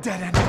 Dead end.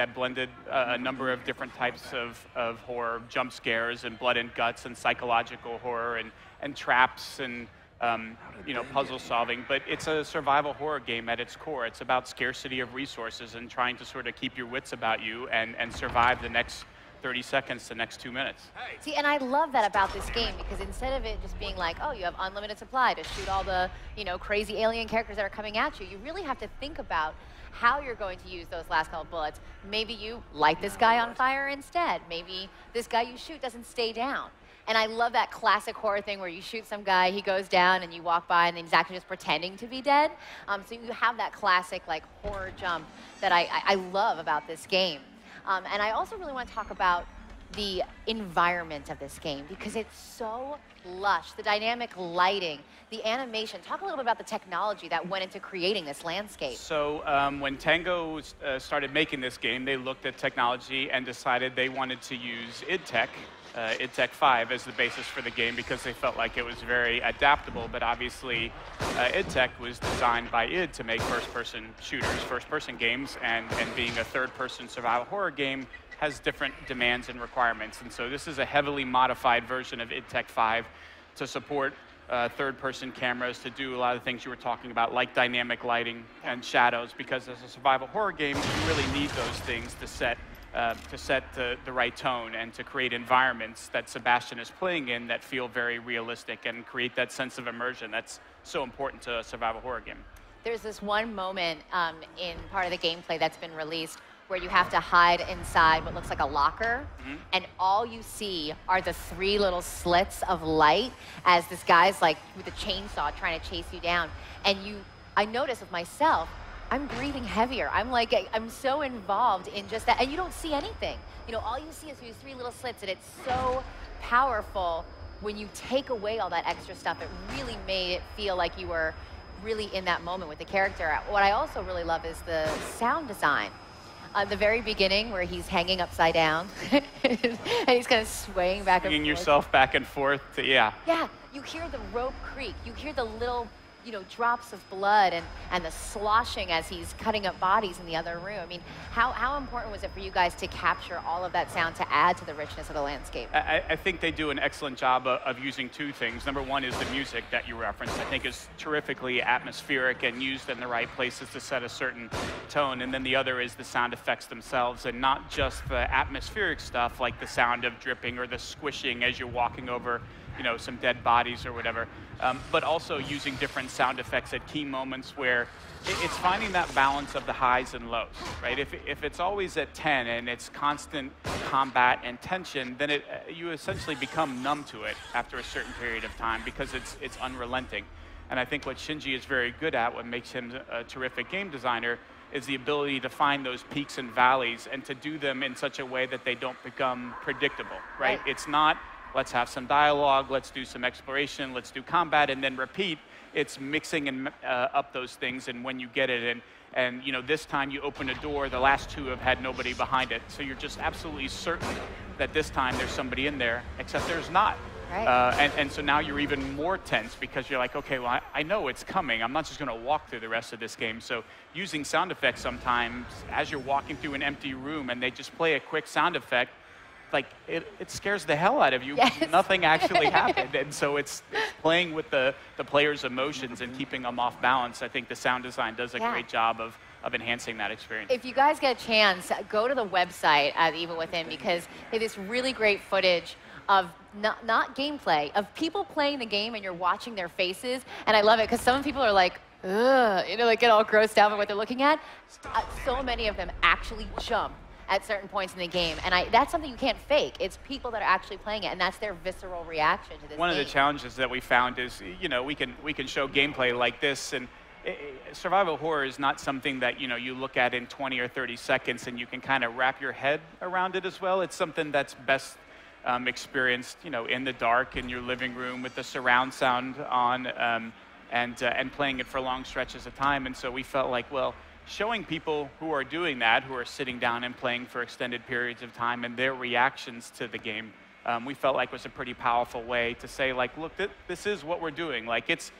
that blended a number of different types of horror, jump scares and blood and guts and psychological horror and traps and puzzle solving. But it's a survival horror game at its core. It's about scarcity of resources and trying to sort of keep your wits about you and survive the next 30 seconds, the next 2 minutes. See, and I love that about this game, because instead of it just being like, oh, you have unlimited supply to shoot all the, crazy alien characters that are coming at you, you really have to think about how you're going to use those last couple bullets. Maybe you light this guy on fire instead. Maybe this guy you shoot doesn't stay down. And I love that classic horror thing where you shoot some guy, he goes down, and you walk by, and then he's actually just pretending to be dead. So you have that classic horror jump that I love about this game. And I also really want to talk about the environment of this game, because it's so lush. The dynamic lighting, the animation. Talk a little bit about the technology that went into creating this landscape. So when Tango started making this game, they looked at technology and decided they wanted to use id Tech 5 as the basis for the game, because they felt like it was very adaptable. But obviously, id Tech was designed by id to make first-person shooters, first-person games, and being a third-person survival horror game has different demands and requirements. And so this is a heavily modified version of id Tech 5 to support third-person cameras, to do a lot of the things you were talking about, like dynamic lighting and shadows, because as a survival horror game, you really need those things to set the right tone and to create environments that Sebastian is playing in that feel very realistic and create that sense of immersion that's so important to a survival horror game. There's this one moment in part of the gameplay that's been released where you have to hide inside what looks like a locker, and all you see are the 3 little slits of light as this guy's with a chainsaw trying to chase you down. And I notice with myself, I'm breathing heavier. I'm so involved in just that, and you don't see anything. All you see is these 3 little slits, and it's so powerful. When you take away all that extra stuff, it really made it feel like you were really in that moment with the character. What I also really love is the sound design. The very beginning, where he's hanging upside down, and he's kind of swaying back and forth. Swinging yourself back and forth, yeah. Yeah, you hear the rope creak. You hear the little drops of blood and the sloshing as he's cutting up bodies in the other room. I mean, how important was it for you guys to capture all of that sound to add to the richness of the landscape? I think they do an excellent job of using 2 things. Number one is the music that you referenced. I think is terrifically atmospheric and used in the right places to set a certain tone. And then the other is the sound effects themselves, and not just the atmospheric stuff like the sound of dripping or the squishing as you're walking over some dead bodies or whatever, but also using different sound effects at key moments where it's finding that balance of the highs and lows, right? If it's always at 10 and it's constant combat and tension, then you essentially become numb to it after a certain period of time, because it's unrelenting. And I think what Shinji is very good at, what makes him a terrific game designer, is the ability to find those peaks and valleys and to do them in such a way that they don't become predictable, right? It's not, let's have some dialogue, let's do some exploration, let's do combat, and then repeat. It's mixing up those things, and when you get it, and this time you open a door, the last 2 have had nobody behind it, so you're just absolutely certain that this time there's somebody in there, except there's not. Right. And so now you're even more tense, because you're like, okay, well, I know it's coming. I'm not just going to walk through the rest of this game. So using sound effects sometimes as you're walking through an empty room and they just play a quick sound effect, it scares the hell out of you. Yes. Nothing actually happened. And so it's playing with the player's emotions and keeping them off balance. I think the sound design does a great job of enhancing that experience. If you guys get a chance, go to the website at Evil Within, because they have this really great footage of not gameplay, of people playing the game, and you're watching their faces. And I love it, because some people are like, ugh, get all grossed out by what they're looking at. So many of them actually jump at certain points in the game, and that's something you can't fake. It's people that are actually playing it, and that's their visceral reaction to this game. One of the challenges that we found is, we can show gameplay like this, and survival horror is not something that you look at in 20 or 30 seconds and you can kind of wrap your head around it as well. It's something that's best experienced, in the dark in your living room with the surround sound on, and playing it for long stretches of time. And so we felt like, well, showing people who are doing that, who are sitting down and playing for extended periods of time, and their reactions to the game, we felt like was a pretty powerful way to say, like, look, this is what we're doing. Like, it's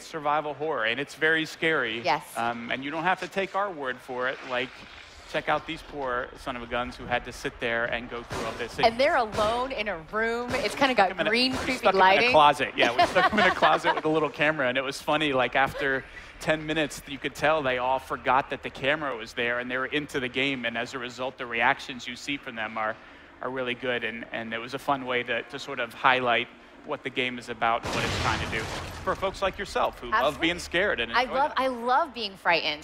survival horror, and it's very scary. Yes. And you don't have to take our word for it. Like, check out these poor son of a guns who had to sit there and go through all this. And they're alone in a room. It's kind of got green, creepy lighting. We stuck them in a closet. Yeah, we stuck them in a closet with a little camera, and it was funny. Like after 10 minutes, you could tell they all forgot that the camera was there, and they were into the game. And as a result, the reactions you see from them are really good. And it was a fun way to sort of highlight what the game is about and what it's trying to do for folks like yourself who love being scared and I love being frightened.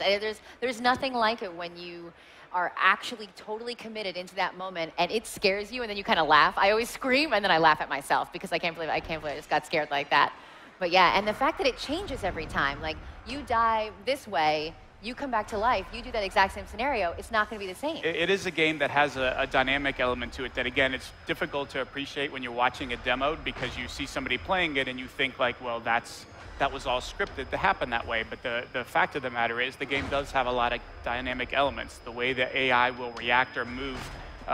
There's nothing like it when you are actually totally committed into that moment and it scares you and then you kind of laugh. I always scream and then I laugh at myself because I can't believe I just got scared like that. But yeah, and the fact that it changes every time, like you die this way, you come back to life, you do that exact same scenario, it's not going to be the same. It is a game that has a dynamic element to it that, again, it's difficult to appreciate when you're watching it demoed because you see somebody playing it and you think like, well, that was all scripted to happen that way. But the fact of the matter is the game does have a lot of dynamic elements. The way the AI will react or move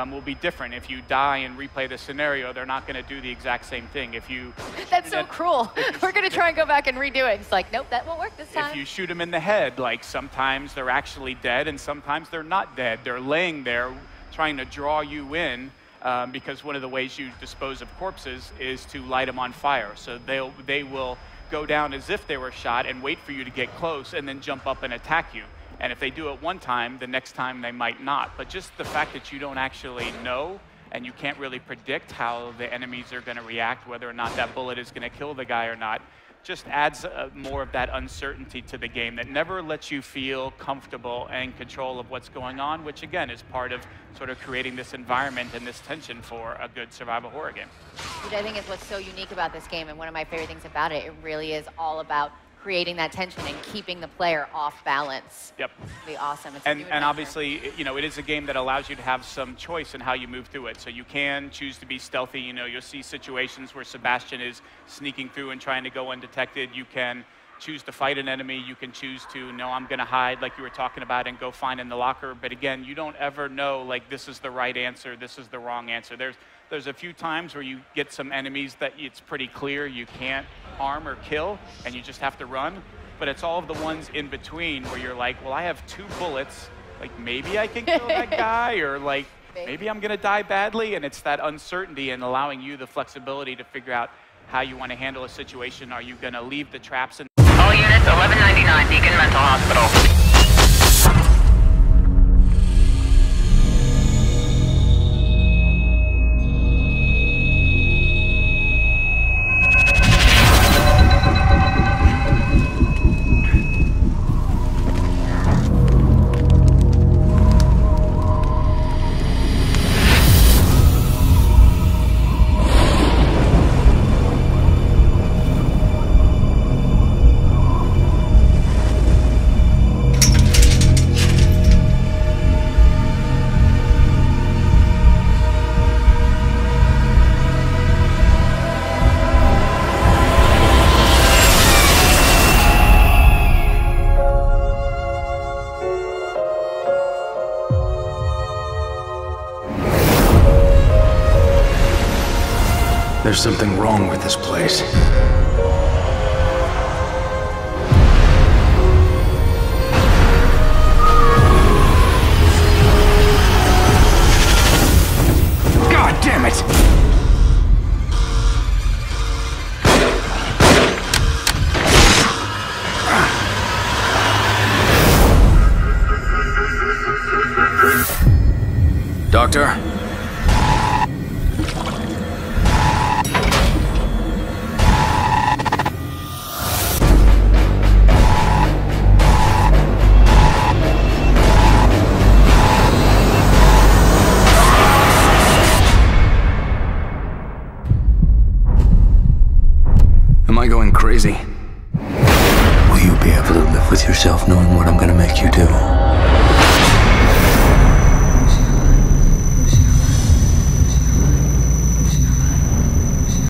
will be different. If you die and replay the scenario, they're not going to do the exact same thing. If you That's so cruel. We're going to try and go back and redo it. It's like, nope, that won't work this time. If you shoot them in the head, like sometimes they're actually dead and sometimes they're not dead. They're laying there trying to draw you in because one of the ways you dispose of corpses is to light them on fire. So they will go down as if they were shot and wait for you to get close and then jump up and attack you. And if they do it one time, the next time they might not. But just the fact that you don't actually know and you can't really predict how the enemies are going to react, whether or not that bullet is going to kill the guy or not, just adds more of that uncertainty to the game that never lets you feel comfortable and in control of what's going on, which again is part of sort of creating this environment and this tension for a good survival horror game. Which I think is what's so unique about this game, and one of my favorite things about it, it really is all about creating that tension and keeping the player off balance. Yep. It'll be awesome. It's and obviously, you know, it is a game that allows you to have some choice in how you move through it. So you can choose to be stealthy. You know, you'll see situations where Sebastian is sneaking through and trying to go undetected. You can choose to fight an enemy. You can choose to, no, I'm going to hide, like you were talking about, and go find in the locker. But again, you don't ever know, like, this is the right answer, this is the wrong answer. There's a few times where you get some enemies that it's pretty clear you can't harm or kill, and you just have to run. But it's all of the ones in between where you're like, well, I have 2 bullets. Like, maybe I can kill that guy, or like, maybe I'm going to die badly. And it's that uncertainty and allowing you the flexibility to figure out how you want to handle a situation. Are you going to leave the traps in? All units, 1199 Beacon Mental Hospital. There's something wrong with this place. God damn it! Doctor? Am I going crazy? Will you be able to live with yourself knowing what I'm gonna make you do?